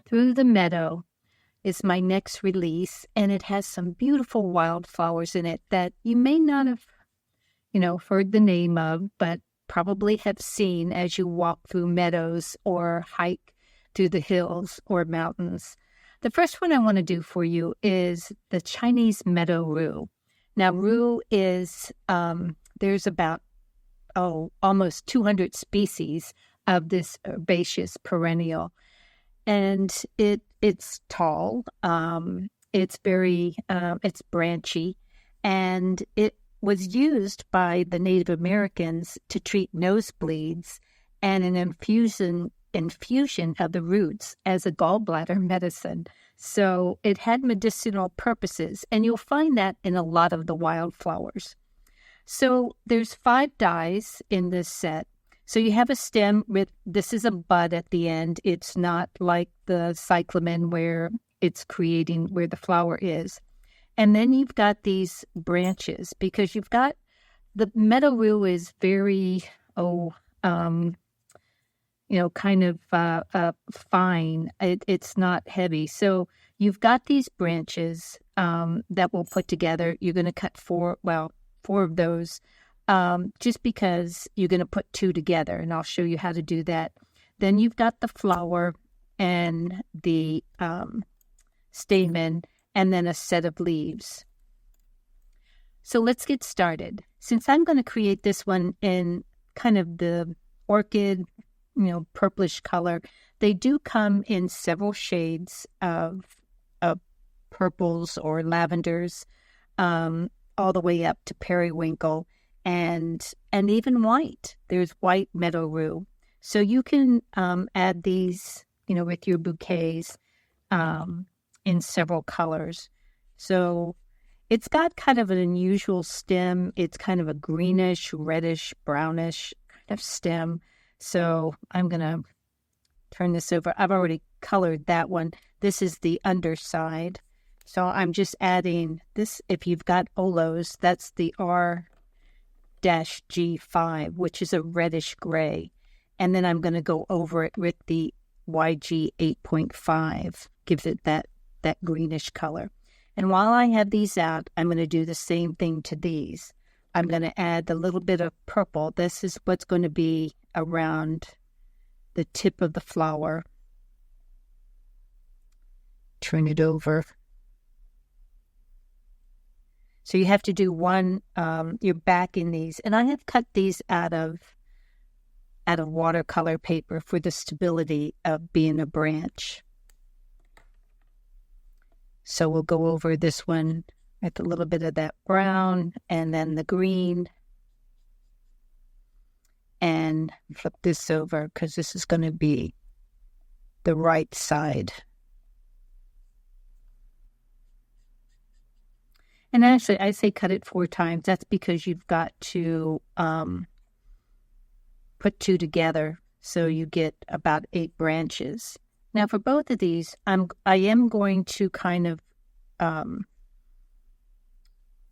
Through the Meadow is my next release, and it has some beautiful wildflowers in it that you may not have, heard the name of, but probably have seen as you walk through meadows or hike through the hills or mountains. The first one I want to do for you is the Chinese Meadow Rue. Now, rue is, there's about, almost 200 species of this herbaceous perennial. And it's tall, it's very, it's branchy, and it was used by the Native Americans to treat nosebleeds and an infusion of the roots as a gallbladder medicine. So it had medicinal purposes, and you'll find that in a lot of the wildflowers. So there's 5 dies in this set. So you have a stem with, this is a bud at the end. It's not like the cyclamen where it's creating where the flower is. And then you've got these branches because you've got, the meadow rue is very, kind of fine. It's not heavy. So you've got these branches that we'll put together. You're going to cut 4 of those. Just because you're going to put 2 together, and I'll show you how to do that. Then you've got the flower and the stamen, and then a set of leaves. So let's get started. Since I'm going to create this one in kind of the orchid, purplish color, they do come in several shades of purples or lavenders, all the way up to periwinkle. And even white. There's white meadow rue. So you can add these, with your bouquets in several colors. So it's got kind of an unusual stem. It's kind of a greenish, reddish, brownish kind of stem. So I'm going to turn this over. I've already colored that one. This is the underside. So I'm just adding this. If you've got Olos, that's the R-G5, which is a reddish gray. And then I'm going to go over it with the YG 8.5, gives it that greenish color. And while I have these out, I'm going to do the same thing to these. I'm going to add a little bit of purple. This is what's going to be around the tip of the flower. Turn it over. So you have to do one, you're backing these. And I have cut these out of watercolor paper for the stability of being a branch. So we'll go over this one with a little bit of that brown and then the green. And flip this over because this is going to be the right side. And actually, I say cut it 4 times. That's because you've got to put 2 together, so you get about 8 branches. Now, for both of these, I am going to kind of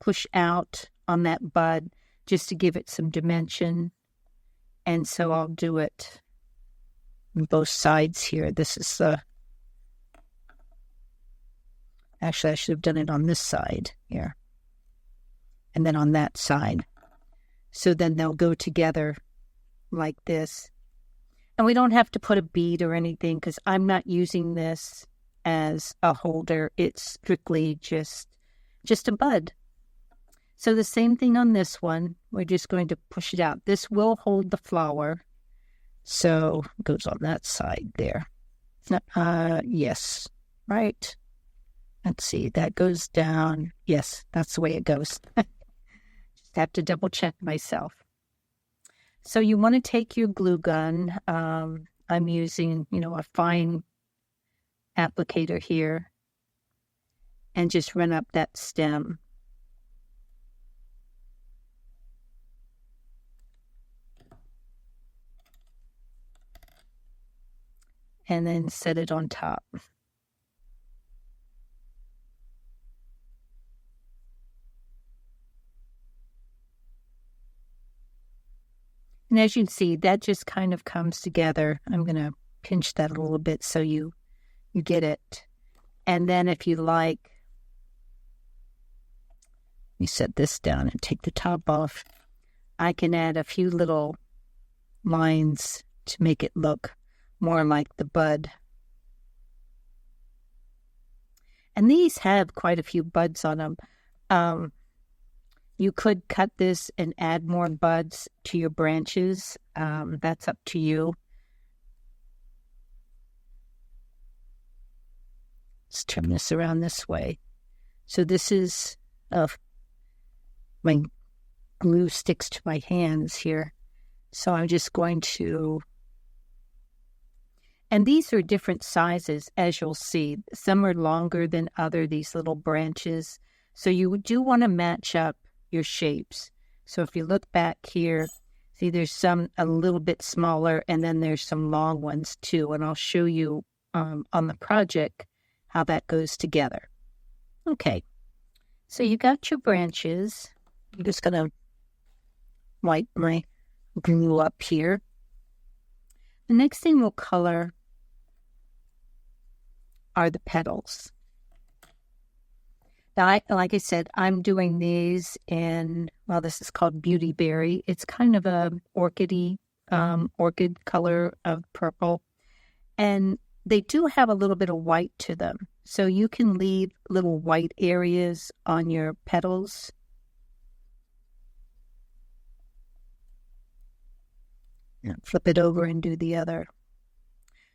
push out on that bud just to give it some dimension. And so I'll do it on both sides here. This is actually, I should have done it on this side here. And then on that side. So then they'll go together like this. And we don't have to put a bead or anything because I'm not using this as a holder. It's strictly just a bud. So the same thing on this one. We're just going to push it out. This will hold the flower. So it goes on that side there. Yes, right. Let's see, that goes down. Yes, that's the way it goes. Just have to double check myself. So you want to take your glue gun. I'm using, a fine applicator here. And just run up that stem. And then set it on top. And as you can see, that just kind of comes together. I'm going to pinch that a little bit so you you get it. And then if you like, let me set this down and take the top off. I can add a few little lines to make it look more like the bud. And these have quite a few buds on them. You could cut this and add more buds to your branches. That's up to you. Let's turn this around this way. So this is, my glue sticks to my hands here. So I'm just going to, and these are different sizes, as you'll see. Some are longer than these little branches. So you do want to match up your shapes. So if you look back here, see there's some a little bit smaller, and then there's some long ones too. And I'll show you on the project how that goes together. Okay, so you got your branches. I'm just going to wipe my glue up here. The next thing we'll color are the petals. Now, like I said, I'm doing these in, well, this is called Beauty Berry. It's kind of a orchid color of purple. And they do have a little bit of white to them. So you can leave little white areas on your petals. And flip it over and do the other.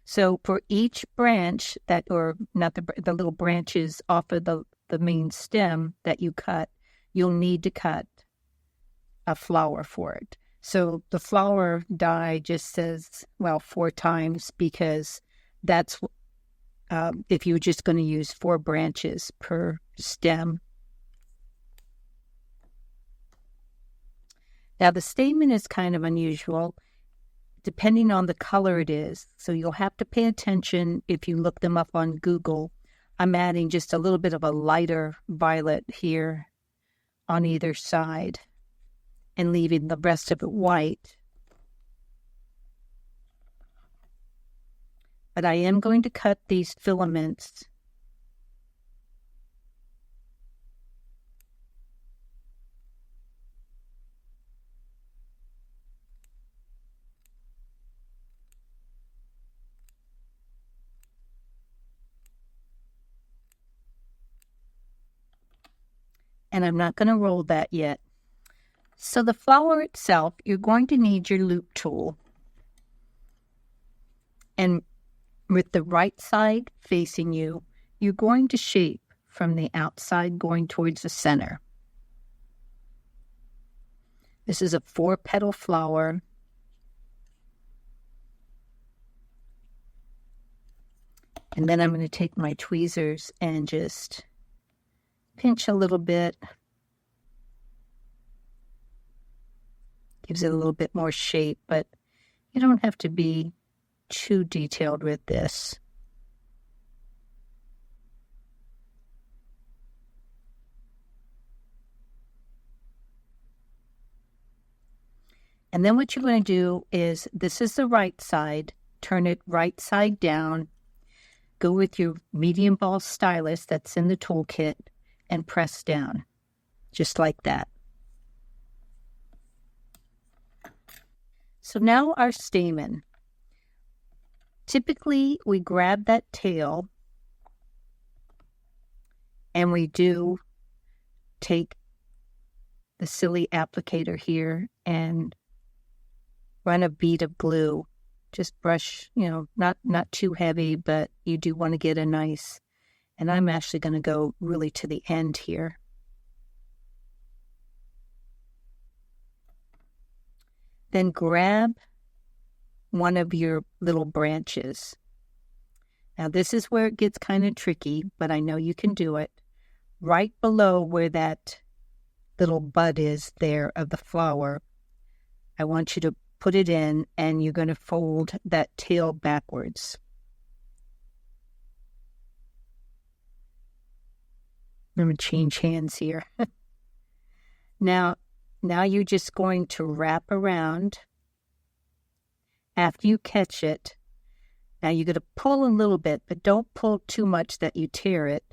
So for each branch that, or not the little branches off of the main stem that you cut, you'll need to cut a flower for it. So the flower die just says, well, 4 times, because that's if you're just going to use 4 branches per stem. Now the stamen is kind of unusual depending on the color it is. So you'll have to pay attention if you look them up on Google. I'm adding just a little bit of a lighter violet here on either side and leaving the rest of it white. But I am going to cut these filaments. And I'm not going to roll that yet. So the flower itself, you're going to need your loop tool. And with the right side facing you, you're going to shape from the outside going towards the center. This is a 4-petal flower. And then I'm going to take my tweezers and just pinch a little bit. Gives it a little bit more shape, but you don't have to be too detailed with this. And then what you're going to do is, this is the right side, turn it right side down, go with your medium ball stylus that's in the toolkit, and press down, just like that. So now our stamen. Typically, we grab that tail and we do take the silly applicator here and run a bead of glue. Just brush, not too heavy, but you do want to get a nice. And I'm actually going to go really to the end here. Then grab one of your little branches. Now this is where it gets kind of tricky, but I know you can do it. Right below where that little bud is there of the flower, I want you to put it in, and you're going to fold that tail backwards. I'm going to change hands here. Now you're just going to wrap around. After you catch it, Now you're going to pull a little bit, but don't pull too much that you tear it.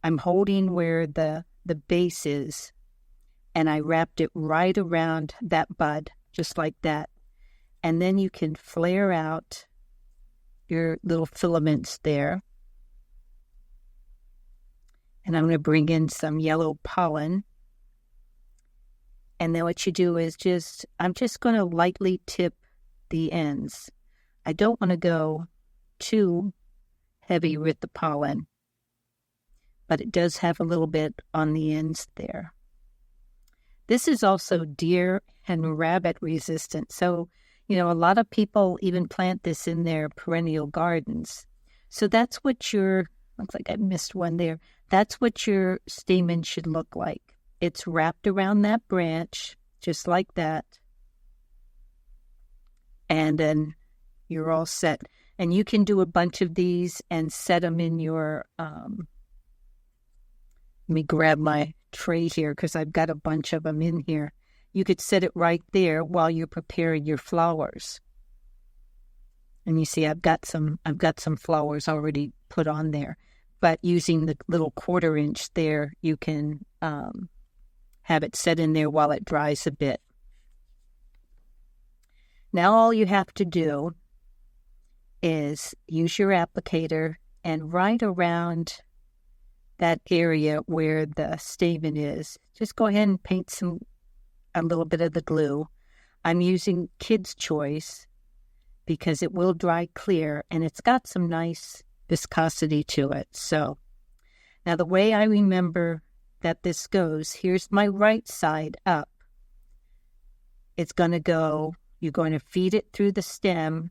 I'm holding where the base is, and I wrapped it right around that bud, just like that. And then you can flare out your little filaments there. And I'm going to bring in some yellow pollen. And then what you do is I'm just going to lightly tip the ends. I don't want to go too heavy with the pollen, but it does have a little bit on the ends there. This is also deer and rabbit resistant. So, a lot of people even plant this in their perennial gardens. So that's what looks like I missed one there. That's what your stamen should look like. It's wrapped around that branch, just like that. And then you're all set. And you can do a bunch of these and set them in your, let me grab my tray here because I've got a bunch of them in here. You could set it right there while you're preparing your flowers. And you see I've got some flowers already put on there. But using the little 1/4 inch there, you can have it set in there while it dries a bit. Now all you have to do is use your applicator and right around that area where the stamen is, just go ahead and paint a little bit of the glue. I'm using Kids' Choice because it will dry clear and it's got some nice viscosity to it. So now the way I remember that this goes, here's my right side up. It's going to go, you're going to feed it through the stem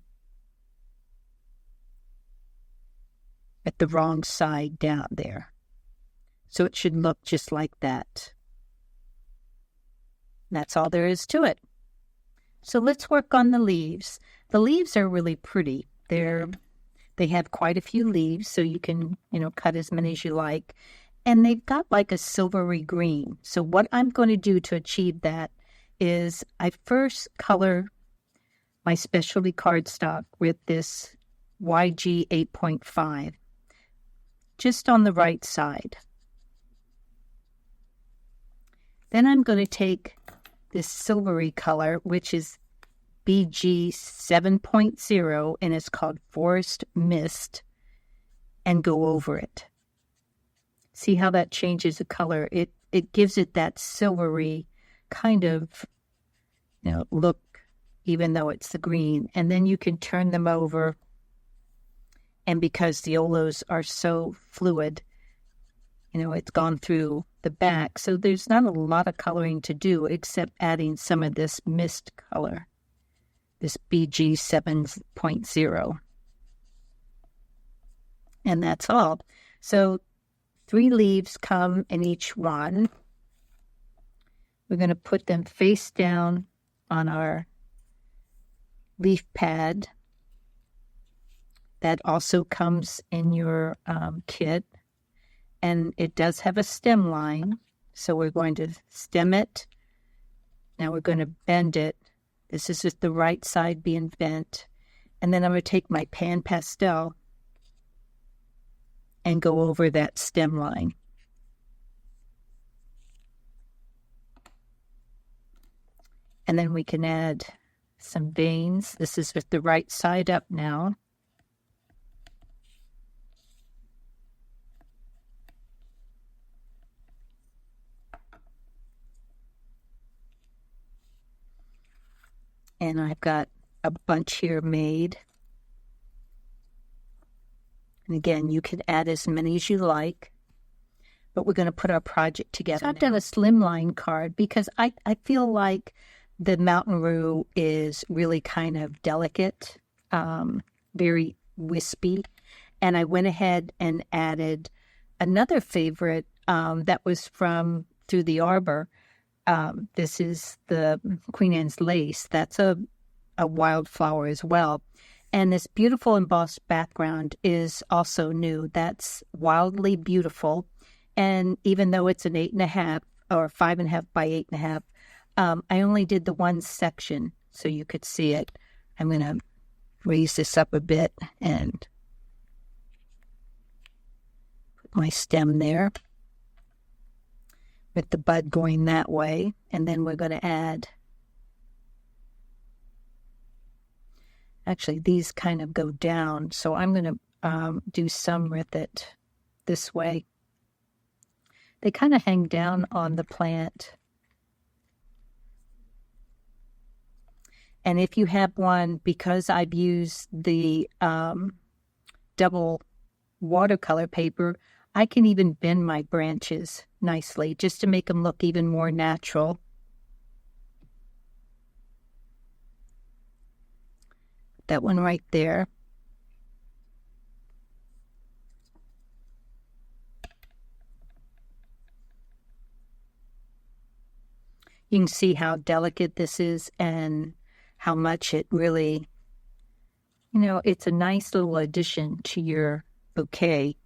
at the wrong side down there. So it should look just like that. That's all there is to it. So let's work on the leaves. The leaves are really pretty. They have quite a few leaves, so you can, cut as many as you like. And they've got like a silvery green. So what I'm going to do to achieve that is I first color my specialty cardstock with this YG 8.5, just on the right side. Then I'm going to take this silvery color, which is BG 7.0, and it's called Forest Mist, and go over it. See how that changes the color? It gives it that silvery kind of look, even though it's the green. And then you can turn them over, and because the olos are so fluid, it's gone through the back, so there's not a lot of coloring to do except adding some of this mist color, this BG 7.0. And that's all. So 3 leaves come in each one. We're going to put them face down on our leaf pad. That also comes in your kit. And it does have a stem line, so we're going to stem it. Now we're going to bend it. This is just the right side being bent. And then I'm going to take my pan pastel and go over that stem line. And then we can add some veins. This is with the right side up now. And I've got a bunch here made. And again, you can add as many as you like. But we're going to put our project together. So I've done a slimline card because I feel like the Mountain Rue is really kind of delicate, very wispy. And I went ahead and added another favorite that was from Through the Arbor. This is the Queen Anne's lace. That's a wildflower as well. And this beautiful embossed background is also new. That's wildly beautiful. And even though it's an 8.5 or 5.5 by 8.5, I only did the one section so you could see it. I'm going to raise this up a bit and put my stem there with the bud going that way. And then we're going to add, actually these kind of go down, so I'm going to do some with it this way. They kind of hang down on the plant. And if you have one, because I've used the double watercolor paper, I can even bend my branches nicely just to make them look even more natural. That one right there. You can see how delicate this is and how much it really, it's a nice little addition to your bouquet.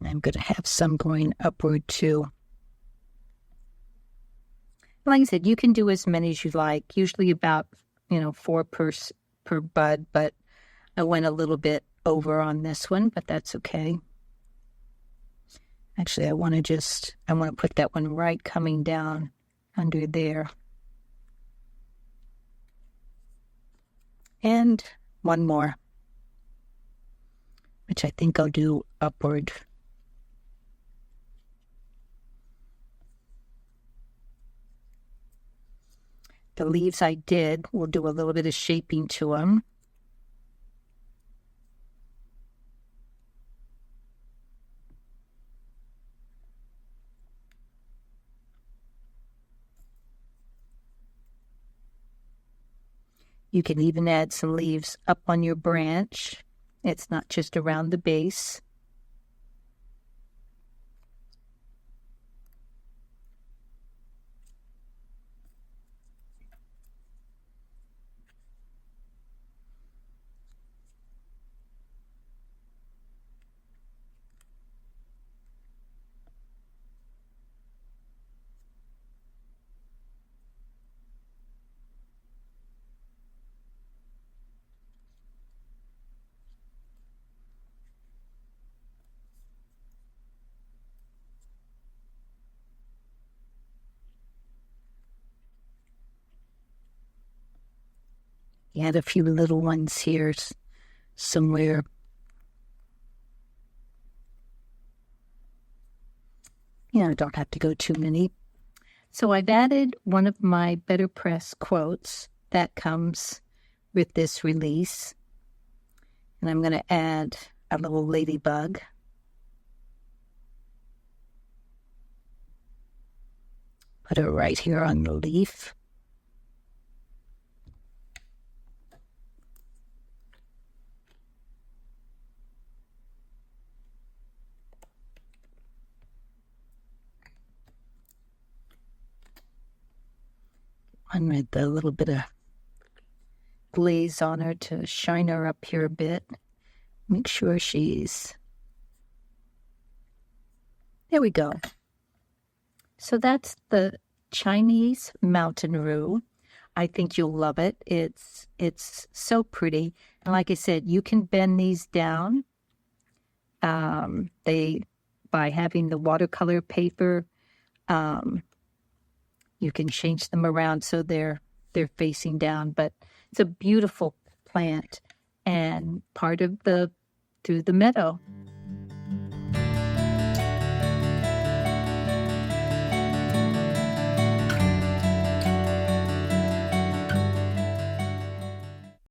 I'm going to have some going upward too. Like I said, you can do as many as you like, usually about, 4 per bud, but I went a little bit over on this one, but that's okay. Actually, I want to put that one right coming down under there. And one more, which I think I'll do upward. The leaves I did, we'll do a little bit of shaping to them. You can even add some leaves up on your branch. It's not just around the base. Add a few little ones here somewhere. Don't have to go too many. So I've added one of my Better Press quotes that comes with this release. And I'm going to add a little ladybug. Put it right here on the leaf. One with a little bit of glaze on her to shine her up here a bit. Make sure she's... There we go. So that's the Chinese Mountain Rue. I think you'll love it. It's so pretty. And like I said, you can bend these down. By having the watercolor paper, you can change them around so they're facing down. But it's a beautiful plant and part of the Through the Meadow.